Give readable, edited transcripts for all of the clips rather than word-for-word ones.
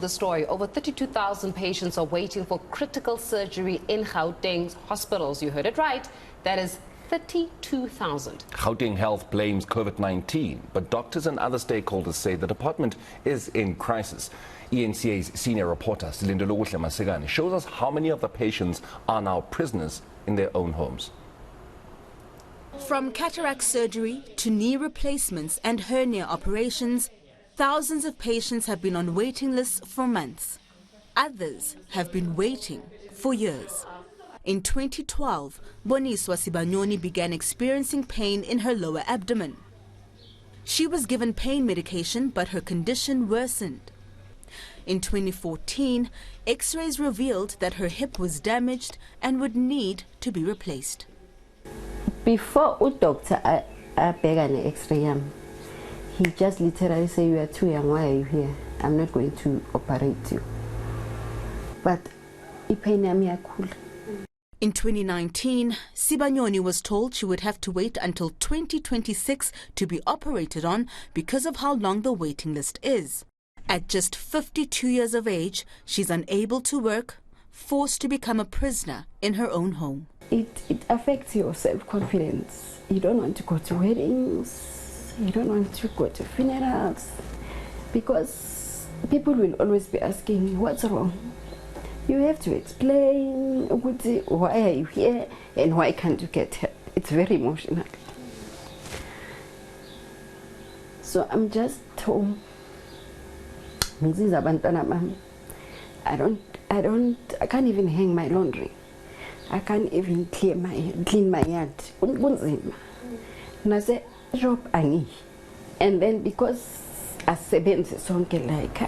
The story, over 32,000 patients are waiting for critical surgery in Gauteng's hospitals. You heard it right. That is 32,000. Gauteng Health blames COVID-19, but doctors and other stakeholders say the department is in crisis. eNCA's senior reporter Silindelo Masikane shows us how many of the patients are now prisoners in their own homes. From cataract surgery to knee replacements and hernia operations, thousands of patients have been on waiting lists for months. Others have been waiting for years. In 2012, Boniswa Sibanyoni began experiencing pain in her lower abdomen. She was given pain medication, but her condition worsened. In 2014, X-rays revealed that her hip was damaged and would need to be replaced. Before the doctor began an X-ray, he just literally said, "You are too young, why are you here? I'm not going to operate you." But cool. In 2019, Sibanyoni was told she would have to wait until 2026 to be operated on because of how long the waiting list is. At just 52 years of age, she's unable to work, forced to become a prisoner in her own home. It affects your self-confidence. You don't want to go to weddings, you don't want to go to funerals, because people will always be asking, what's wrong? You have to explain, why are you here and why can't you get help? It's very emotional. So I'm just home. I can't even hang my laundry. I can't even clean my yard. And I say, job ani. And then because I say, like,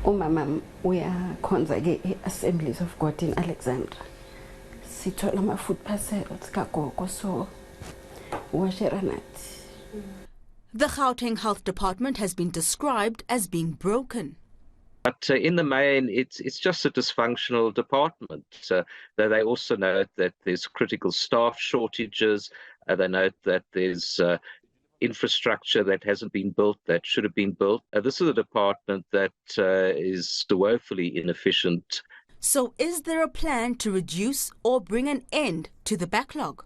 Mama, we are congregate Assemblies of God in Alexandra. Sitola ma food parcels kakoko so washeranat. The Gauteng Health Department has been described as being broken. But in the main, it's just a dysfunctional department. They also note that there's critical staff shortages. They note that there's infrastructure that hasn't been built, that should have been built. This is a department that is woefully inefficient. So is there a plan to reduce or bring an end to the backlog?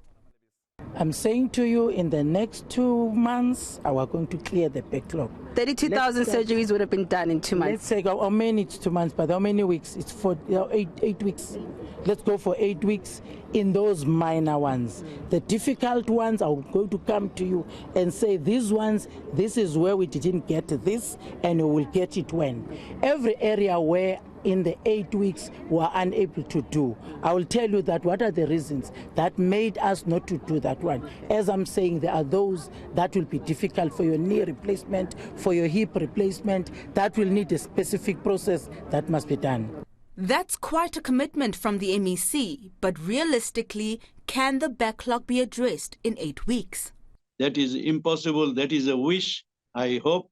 I'm saying to you, in the next 2 months, we are going to clear the backlog. 32,000 surgeries would have been done in 2 months. Let's say how many it's 2 months, but how many weeks? It's for 8 weeks. Let's go for 8 weeks in those minor ones. The difficult ones, I'm going to come to you and say these ones, this is where we didn't get this, and we will get it when. Every area where in the 8 weeks we are unable to do, I will tell you that what are the reasons that made us not to do that one. As I'm saying, there are those that will be difficult for your knee replacement, for your hip replacement, that will need a specific process that must be done. That's quite a commitment from the MEC, but realistically, can the backlog be addressed in 8 weeks? That is impossible. That is a wish. I hope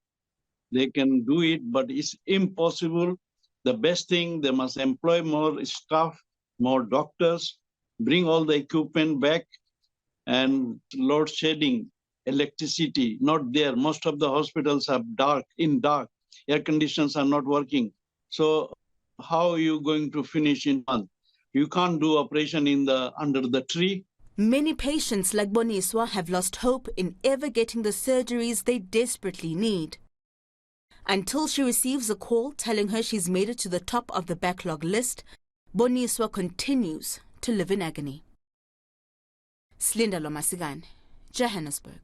they can do it, but it's impossible. The best thing, they must employ more staff, more doctors, bring all the equipment back, and load shedding, electricity, not there. Most of the hospitals are dark. Air conditions are not working. So how are you going to finish in a month? You can't do operation under the tree. Many patients like Boniswa have lost hope in ever getting the surgeries they desperately need. Until she receives a call telling her she's made it to the top of the backlog list, Boniswa continues to live in agony. Silindelo Masikane, Johannesburg.